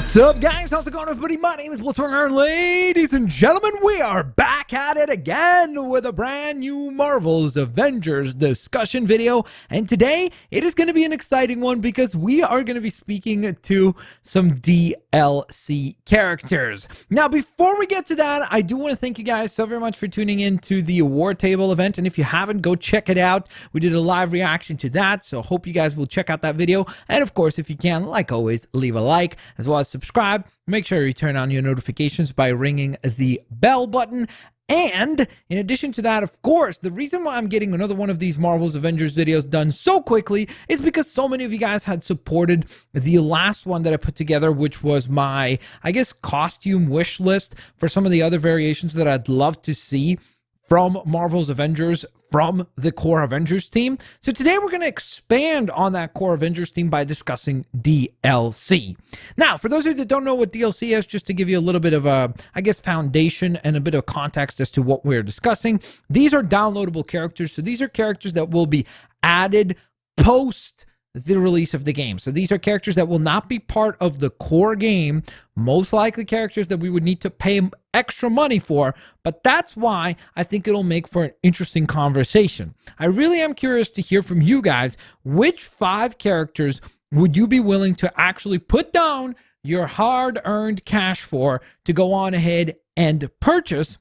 What's up, guys? How's it going, everybody? My name is Blitzwinger, and ladies and gentlemen, we are back at it again with a brand new Marvel's Avengers discussion video. And today, it is going to be an exciting one because we are going to be speaking to some DLC characters. Now, before we get to that, I do want to thank you guys so very much for tuning in to the award table event. And if you haven't, go check it out. We did a live reaction to that, so hope you guys will check out that video. And of course, if you can, like always, leave a like, as well as subscribe. Make sure you turn on your notifications by ringing the bell button. And in addition to that, of course, the reason why I'm getting another one of these Marvel's Avengers videos done so quickly is because so many of you guys had supported the last one that I put together, which was my, I guess, costume wish list for some of the other variations that I'd love to see from Marvel's Avengers, from the core Avengers team. So today we're going to expand on that core Avengers team by discussing DLC. Now, for those of you that don't know what DLC is, just to give you a little bit of a, I guess, foundation and a bit of context as to what we're discussing, these are downloadable characters. So these are characters that will be added post the release of the game. So these are characters that will not be part of the core game, most likely characters that we would need to pay extra money for, but that's why I think it'll make for an interesting conversation. I really am curious to hear from you guys, which 5 characters would you be willing to actually put down your hard-earned cash for to go on ahead and purchase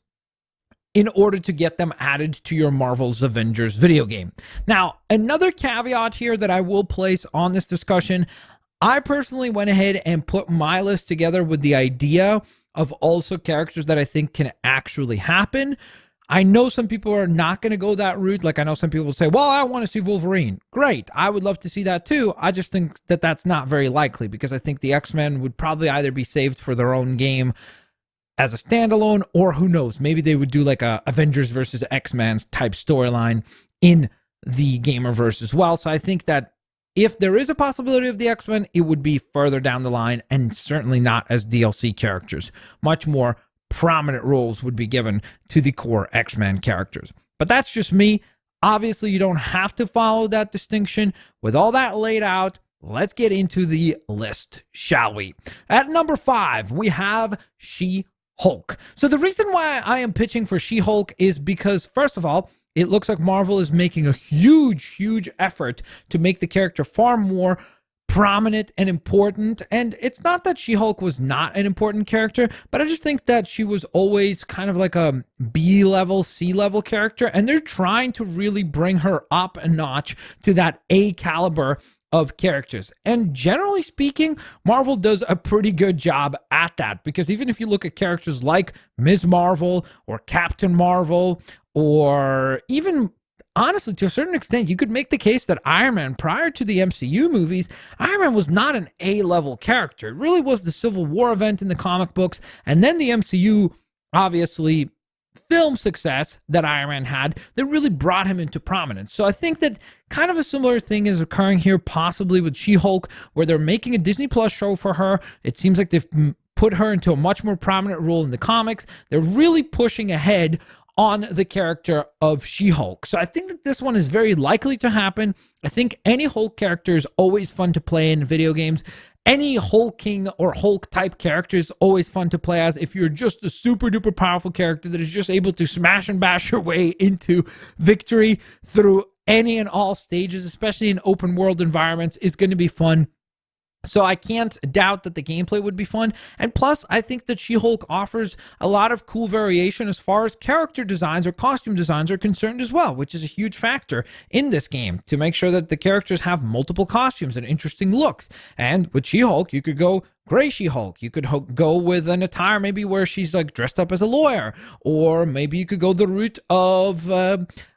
in order to get them added to your Marvel's Avengers video game. Now, another caveat here that I will place on this discussion, I personally went ahead and put my list together with the idea of also characters that I think can actually happen. I know some people are not going to go that route. Like, I know some people will say, well, I want to see Wolverine. Great. I would love to see that too. I just think that that's not very likely because I think the X-Men would probably either be saved for their own game as a standalone, or who knows, maybe they would do like a Avengers versus X-Men type storyline in the Gamerverse as well. So I think that if there is a possibility of the X-Men, it would be further down the line and certainly not as DLC characters. Much more prominent roles would be given to the core X-Men characters. But that's just me. Obviously, you don't have to follow that distinction. With all that laid out, let's get into the list, shall we? At number 5, we have She-Hulk. So the reason why I am pitching for She-Hulk is because, first of all, it looks like Marvel is making a huge effort to make the character far more prominent and important. And it's not that She-Hulk was not an important character, but I just think that she was always kind of like a B-level, C-level character. And they're trying to really bring her up a notch to that A caliber of characters. And generally speaking, Marvel does a pretty good job at that, because even if you look at characters like Ms. Marvel or Captain Marvel, or even honestly, to a certain extent, you could make the case that Iron Man, prior to the MCU movies, Iron Man was not an A-level character. It really was the Civil War event in the comic books, and then the MCU, obviously, film success that Iron Man had that really brought him into prominence. So I think that kind of a similar thing is occurring here, possibly with She-Hulk, where they're making a Disney Plus show for her. It seems like they've put her into a much more prominent role in the comics. They're really pushing ahead on the character of She-Hulk. So I think that this one is very likely to happen. I think any Hulk character is always fun to play in video games. Any Hulking or Hulk type character is always fun to play as if you're just a super duper powerful character that is just able to smash and bash your way into victory through any and all stages, especially in open world environments, is going to be fun. So I can't doubt that the gameplay would be fun. And plus, I think that She-Hulk offers a lot of cool variation as far as character designs or costume designs are concerned as well, which is a huge factor in this game to make sure that the characters have multiple costumes and interesting looks. And with She-Hulk, you could go Gray She-Hulk. You could go with an attire maybe where she's like dressed up as a lawyer, or maybe you could go the route of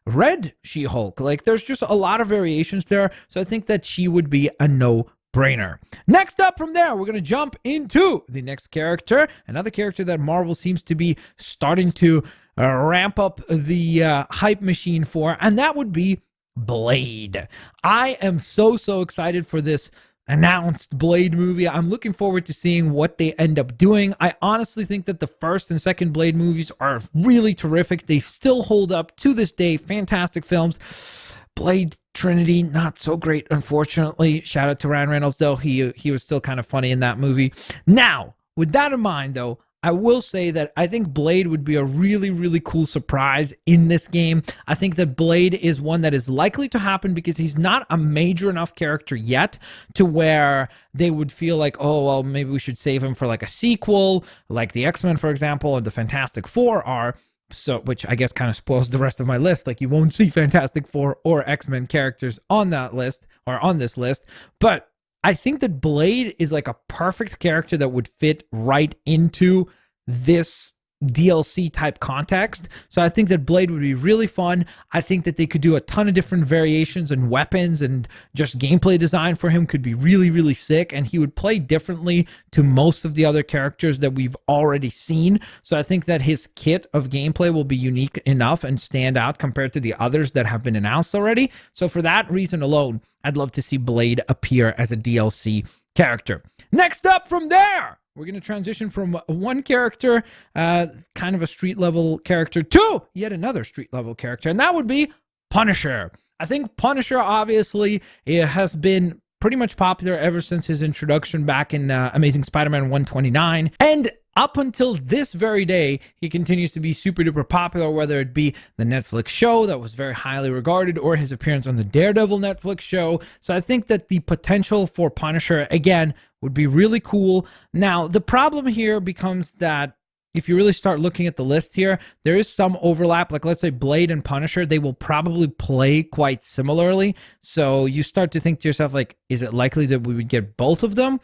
Red She-Hulk. Like, there's just a lot of variations there. So I think that she would be a no-brainer. Next up from there, we're going to jump into the next character, another character that Marvel seems to be starting to ramp up the hype machine for, and that would be Blade. I am so excited for this announced Blade movie. I'm looking forward to seeing what they end up doing. I honestly think that the first and second Blade movies are really terrific. They still hold up to this day. Fantastic films. Blade Trinity, not so great, unfortunately. Shout out to Ryan Reynolds, though. He was still kind of funny in that movie. Now, with that in mind, though, I will say that I think Blade would be a really, really cool surprise in this game. I think that Blade is one that is likely to happen because he's not a major enough character yet to where they would feel like, oh, well, maybe we should save him for like a sequel, like the X-Men, for example, or the Fantastic Four are. So, which I guess kind of spoils the rest of my list. Like, you won't see Fantastic Four or X-Men characters on that list or on this list. But I think that Blade is like a perfect character that would fit right into this DLC type context. So I think that Blade would be really fun. I think that they could do a ton of different variations and weapons, and just gameplay design for him could be really, really sick. And he would play differently to most of the other characters that we've already seen. So I think that his kit of gameplay will be unique enough and stand out compared to the others that have been announced already. So for that reason alone, I'd love to see Blade appear as a DLC character. Next up from there, we're going to transition from one character, kind of a street level character, to yet another street level character, and that would be Punisher. I think Punisher, obviously, it has been pretty much popular ever since his introduction back in Amazing Spider-Man 129, and up until this very day, he continues to be super duper popular, whether it be the Netflix show that was very highly regarded or his appearance on the Daredevil Netflix show. So I think that the potential for Punisher, again, would be really cool. Now, the problem here becomes that if you really start looking at the list here, there is some overlap. Like, let's say Blade and Punisher, they will probably play quite similarly. So you start to think to yourself, like, is it likely that we would get both of them?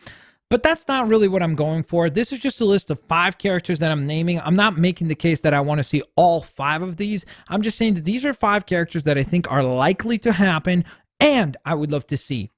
But that's not really what I'm going for. This is just a list of 5 characters that I'm naming. I'm not making the case that I want to see all 5 of these. I'm just saying that these are 5 characters that I think are likely to happen, and I would love to see.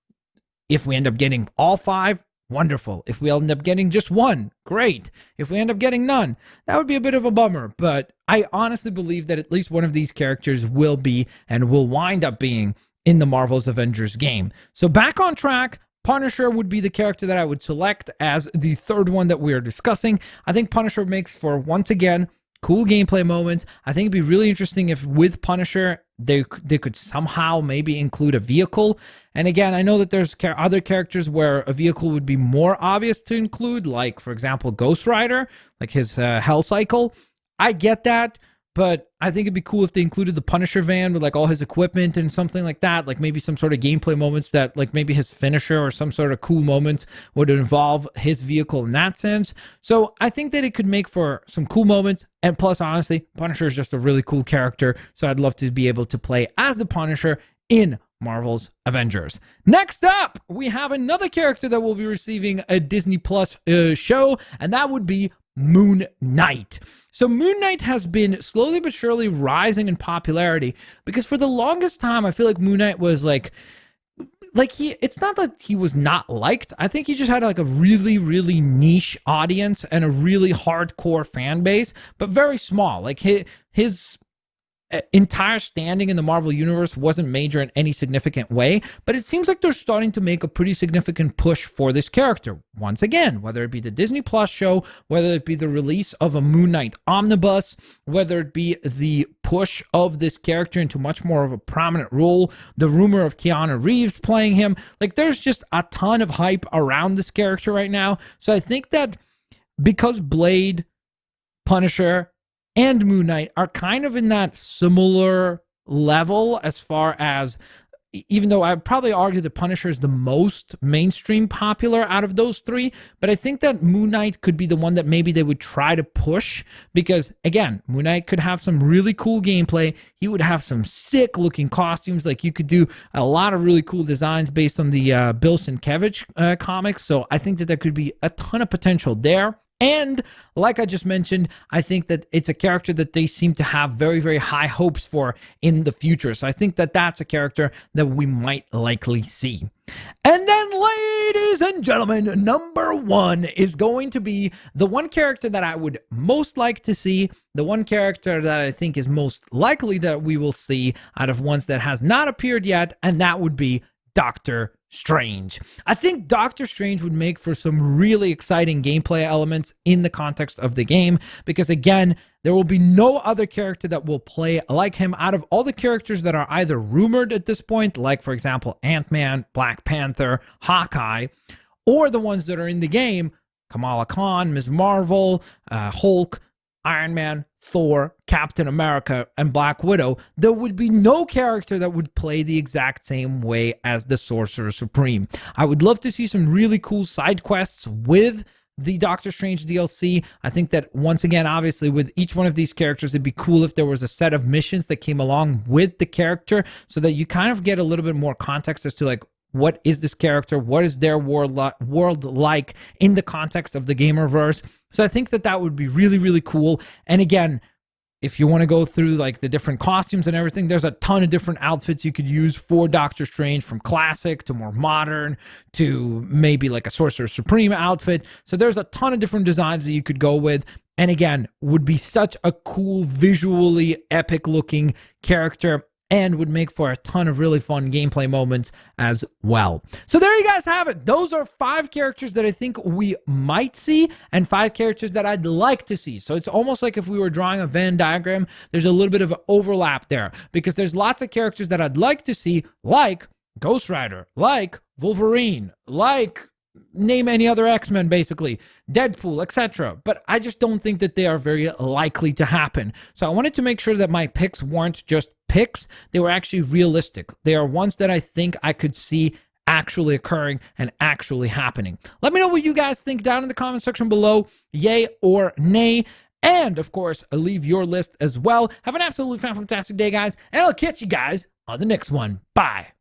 If we end up getting all 5, wonderful. If we end up getting just one, great. If we end up getting none, that would be a bit of a bummer. But I honestly believe that at least one of these characters will be and will wind up being in the Marvel's Avengers game. So back on track. Punisher would be the character that I would select as the third one that we are discussing. I think Punisher makes for, once again, cool gameplay moments. I think it'd be really interesting if with Punisher, they could somehow maybe include a vehicle. And again, I know that there's other characters where a vehicle would be more obvious to include, like, for example, Ghost Rider, like his Hell Cycle. I get that. But I think it'd be cool if they included the Punisher van with like all his equipment and something like that. Like maybe some sort of gameplay moments that like maybe his finisher or some sort of cool moments would involve his vehicle in that sense. So I think that it could make for some cool moments. And plus, honestly, Punisher is just a really cool character. So I'd love to be able to play as the Punisher in Marvel's Avengers. Next up, we have another character that will be receiving a Disney Plus show, and that would be Moon Knight. So Moon Knight has been slowly but surely rising in popularity because for the longest time, I feel like Moon Knight was it's not that he was not liked. I think he just had like a really, really niche audience and a really hardcore fan base, but very small. Like his entire standing in the Marvel Universe wasn't major in any significant way, but it seems like they're starting to make a pretty significant push for this character. Once again, whether it be the Disney Plus show, whether it be the release of a Moon Knight omnibus, whether it be the push of this character into much more of a prominent role, the rumor of Keanu Reeves playing him, like there's just a ton of hype around this character right now. So I think that because Blade, Punisher, and Moon Knight are kind of in that similar level as far as, even though I'd probably argue that Punisher is the most mainstream popular out of those 3, but I think that Moon Knight could be the one that maybe they would try to push because, again, Moon Knight could have some really cool gameplay. He would have some sick looking costumes. Like you could do a lot of really cool designs based on the Bill Sienkiewicz comics. So I think that there could be a ton of potential there. And like I just mentioned, I think that it's a character that they seem to have very, very high hopes for in the future. So I think that that's a character that we might likely see. And then, ladies and gentlemen, number 1 is going to be the one character that I would most like to see, the one character that I think is most likely that we will see out of ones that has not appeared yet, and that would be Doctor Strange. I think Doctor Strange would make for some really exciting gameplay elements in the context of the game because, again, There will be no other character that will play like him out of all the characters that are either rumored at this point, like, for example, Ant-Man, Black Panther, Hawkeye, or the ones that are in the game, Kamala Khan, Ms. Marvel, Hulk, Iron Man, Thor, Captain America, and Black Widow. There would be no character that would play the exact same way as the Sorcerer Supreme. I would love to see some really cool side quests with the Doctor Strange DLC. I think that, once again, obviously with each one of these characters, it'd be cool if there was a set of missions that came along with the character so that you kind of get a little bit more context as to like, what is this character? What is their world like in the context of the gamerverse? So I think that that would be really, really cool. And again, if you want to go through like the different costumes and everything, there's a ton of different outfits you could use for Doctor Strange, from classic to more modern to maybe like a Sorcerer Supreme outfit. So there's a ton of different designs that you could go with. And again, would be such a cool, visually epic looking character, and would make for a ton of really fun gameplay moments as well. So there you guys have it. Those are 5 characters that I think we might see, and 5 characters that I'd like to see. So it's almost like if we were drawing a Venn diagram, there's a little bit of an overlap there, because there's lots of characters that I'd like to see, like Ghost Rider, like Wolverine, like name any other X-Men, basically, Deadpool, etc. But I just don't think that they are very likely to happen. So I wanted to make sure that my picks weren't just picks, they were actually realistic. They are ones that I think I could see actually occurring and actually happening. Let me know what you guys think down in the comment section below, yay or nay. And of course, leave your list as well. Have an absolutely fantastic day, guys, and I'll catch you guys on the next one. Bye.